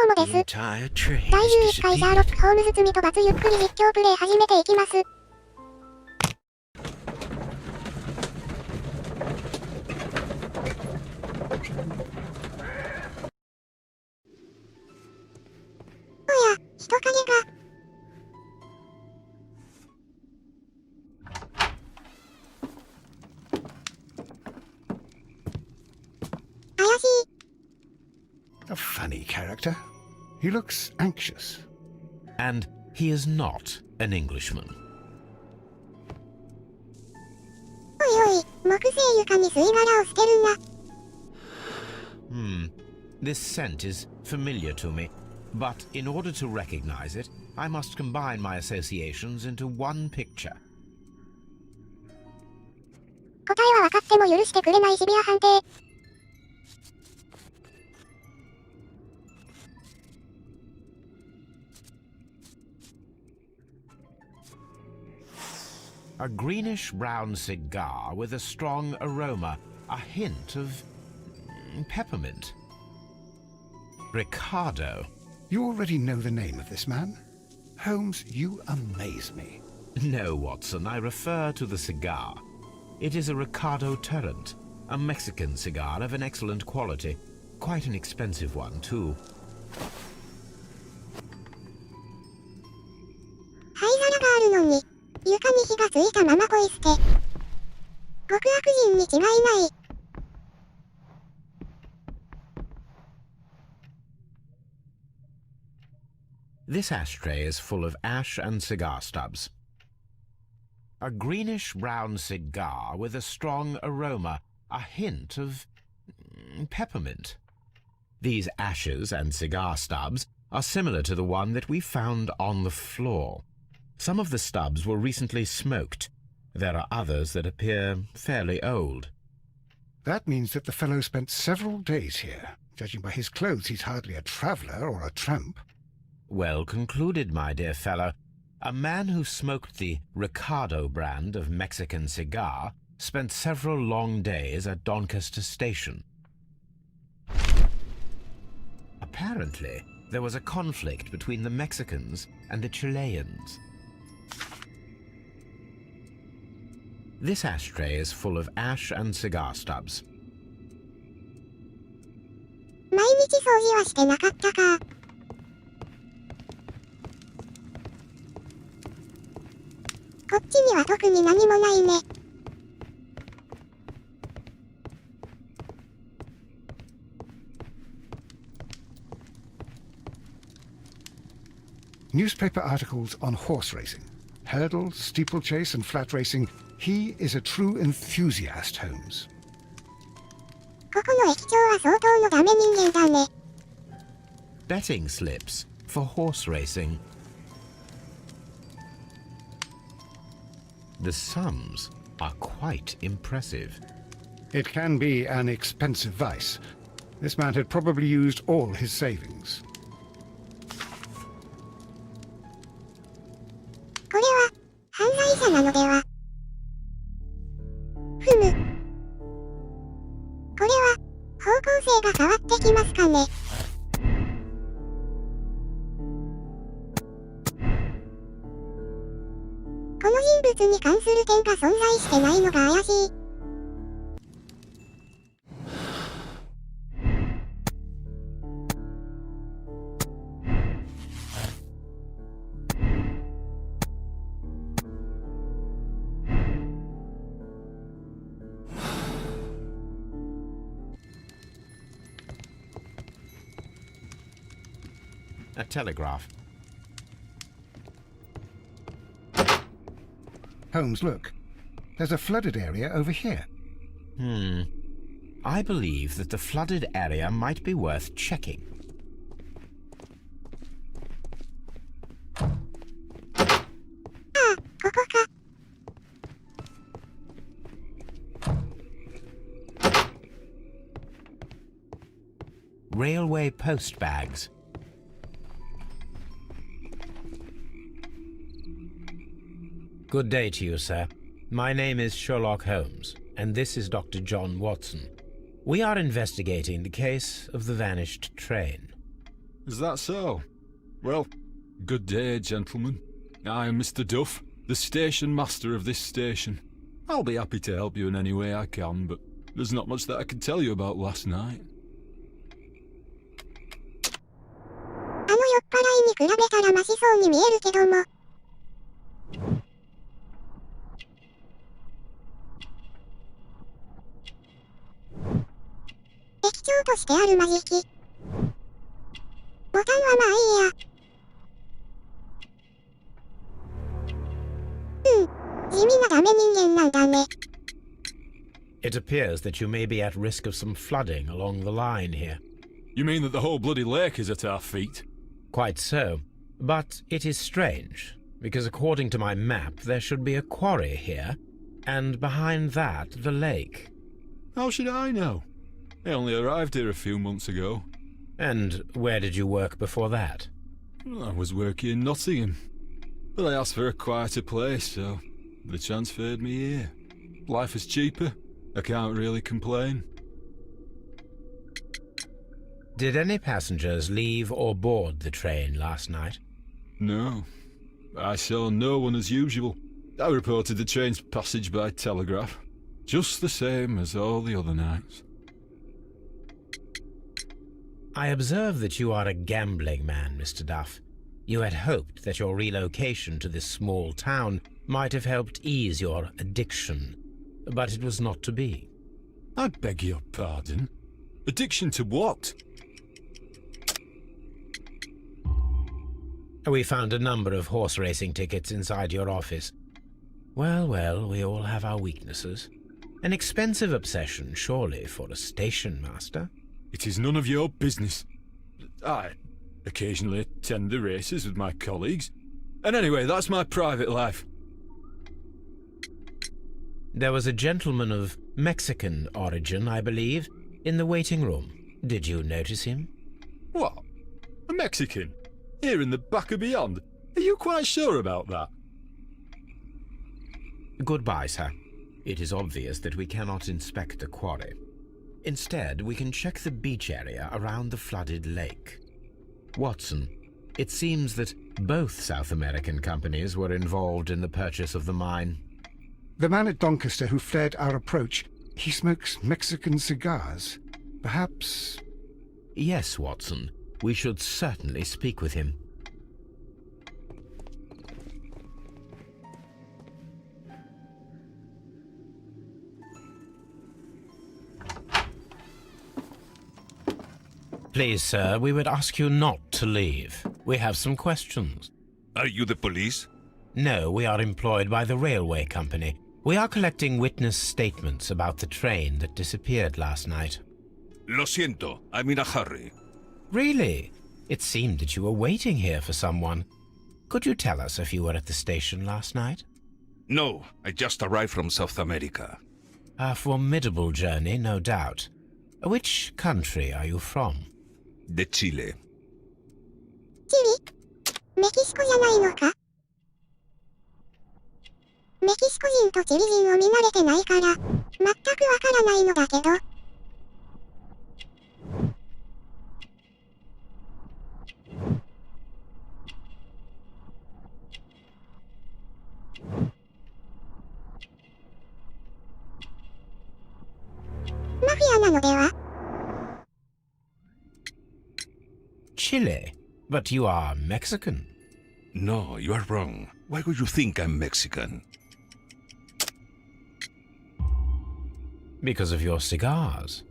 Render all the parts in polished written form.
どうもです。第11回シャーロック・ホームズ罪と罰ゆっくり実況プレイ始めていきます。おや、人影が。怪しい。A funny character. He looks anxious. And he is not an Englishman. おいおい、木製床に吸い殻を捨てるな。This scent is familiar to me, but in order to recognize it, I must combine my associations into one picture. 答えは分かっても許してくれないシビア判定。A greenish-brown cigar with a strong aroma, a hint of peppermint. Ricardo. You already know the name of this man? Holmes, you amaze me. No, Watson, I refer to the cigar. It is a Ricardo Tarrant, a Mexican cigar of an excellent quality. Quite an expensive one, too. 灰皿があるのに。床に火がついたままポイ捨て。極悪人に違いない。This ashtray is full of ash and cigar stubs. A greenish-brown cigar with a strong aroma, a hint of peppermint. These ashes and cigar stubs are similar to the one that we found on the floor. Some of the stubs were recently smoked. There are others that appear fairly old. That means that the fellow spent several days here. Judging by his clothes, he's hardly a traveller or a tramp. Well concluded, my dear fellow. A man who smoked the Ricardo brand of Mexican cigar spent several long days at Doncaster Station. Apparently, there was a conflict between the Mexicans and the Chileans. This ashtray is full of ash and cigar stubs. 毎日掃除はしてなかったか。こっちには特に何もないね。Newspaper articles on horse racing. Hurdle, steeplechase and flat racing. He is a true enthusiast, Holmes. ここの駅長は相当のダメ人間だね。Betting slips for horse racing. The sums are quite impressive. It can be an expensive vice. This man had probably used all his savings. これは犯罪者なのでは。ふむ。これは方向性が変わってきますかね。この人物に関する点が存在してないのが怪しい。A telegraph. Holmes, look. There's a flooded area over here. I believe that the flooded area might be worth checking. ああ、ここか。Railway post bags. Good day to you, sir. My name is Sherlock Holmes, and this is Dr. John Watson. We are investigating the case of the vanished train. Is that so? Well, good day, gentlemen. I am Mr. Duff, the station master of this station. I'll be happy to help you in any way I can, but there's not much that I can tell you about last night. あの酔っ払いに比べたらマシそうに見えるけども。駅長としてあるまじき。ボタンはまあいいや。地味なダメ人間なんだね。It appears that you may be at risk of some flooding along the line here. You mean that the whole bloody lake is at our feet? Quite so. But it is strange, because according to my map there should be a quarry here, and behind that the lake. How should I know? I only arrived here a few months ago. And where did you work before that? I was working in Nottingham, but I asked for a quieter place, so they transferred me here. Life is cheaper. I can't really complain. Did any passengers leave or board the train last night? No. I saw no one as usual. I reported the train's passage by telegraph, just the same as all the other nights. I observe that you are a gambling man, Mr. Duff. You had hoped that your relocation to this small town might have helped ease your addiction, but it was not to be. I beg your pardon? Addiction to what? We found a number of horse racing tickets inside your office. Well, well, we all have our weaknesses. An expensive obsession, surely, for a station master. It is none of your business. I occasionally attend the races with my colleagues. And anyway, that's my private life. There was a gentleman of Mexican origin, I believe, in the waiting room. Did you notice him? What? A Mexican? Here in the back of beyond? Are you quite sure about that? Goodbye, sir. It is obvious that we cannot inspect the quarry. Instead, we can check the beach area around the flooded lake. Watson, it seems that both South American companies were involved in the purchase of the mine. The man at Doncaster who fled our approach, he smokes Mexican cigars. Perhaps... Yes, Watson. We should certainly speak with him. Please, sir, we would ask you not to leave. We have some questions. Are you the police? No, we are employed by the railway company. We are collecting witness statements about the train that disappeared last night. Lo siento, I'm in a hurry. Really? It seemed that you were waiting here for someone. Could you tell us if you were at the station last night? No, I just arrived from South America. A formidable journey, no doubt. Which country are you from? De Chile. チリ？メキシコじゃないのか？メキシコ人とチリ人を見慣れてないから、全くわからないのだけど。マフィアなのでは？ Chile? But you are Mexican. No, you are wrong. Why would you think I'm Mexican? Because of your cigars.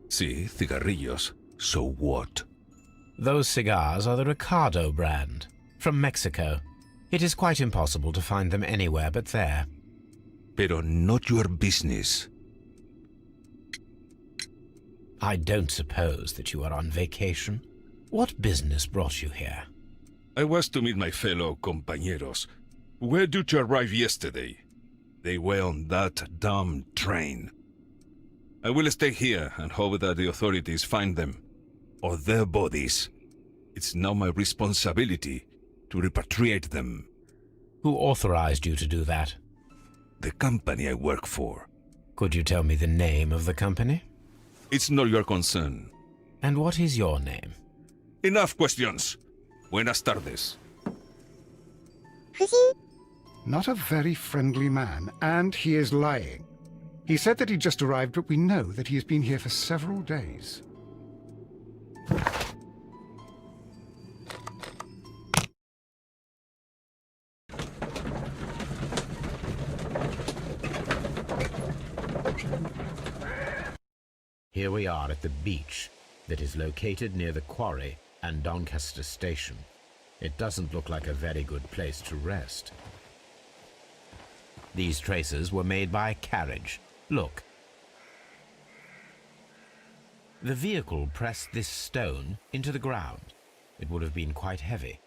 Sí, cigarrillos. So what? Those cigars are the Ricardo brand, from Mexico. It is quite impossible to find them anywhere but there. Pero not your business. I don't suppose that you are on vacation. What business brought you here? I was to meet my fellow compañeros. Where did you arrive yesterday? They were on that damn train. I will stay here and hope that the authorities find them, or their bodies. It's now my responsibility to repatriate them. Who authorized you to do that? The company I work for. Could you tell me the name of the company? It's not your concern. And what is your name? Enough questions. Buenas tardes. 夫人、 Not a very friendly man, and he is lying. He said that he just arrived, but we know that he has been here for several days. Here we are at the beach that is located near the quarry and Doncaster station. It doesn't look like a very good place to rest. These traces were made by a carriage. Look. The vehicle pressed this stone into the ground. It would have been quite heavy.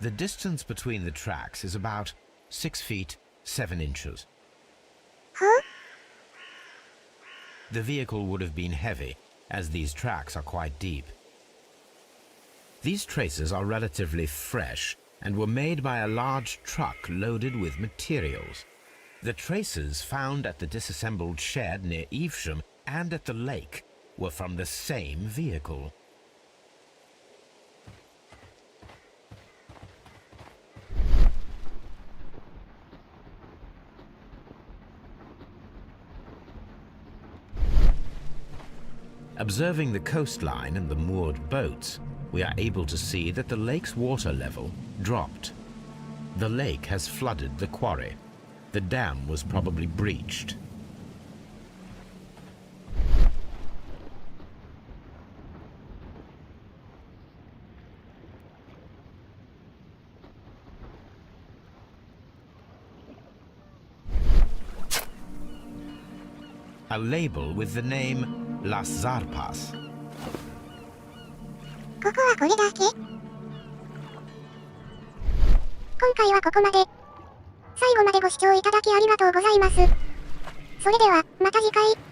The distance between the tracks is about 6 feet 7 inches. はあ The vehicle would have been heavy, as these tracks are quite deep. These traces are relatively fresh and were made by a large truck loaded with materials. The traces found at the disassembled shed near Evesham and at the lake were from the same vehicle. Observing the coastline and the moored boats, we are able to see that the lake's water level dropped. The lake has flooded the quarry. The dam was probably breached. A label with the name Las Zarpas. ここはこれだけ。今回はここまで。最後までご視聴いただきありがとうございます。それでは、また次回。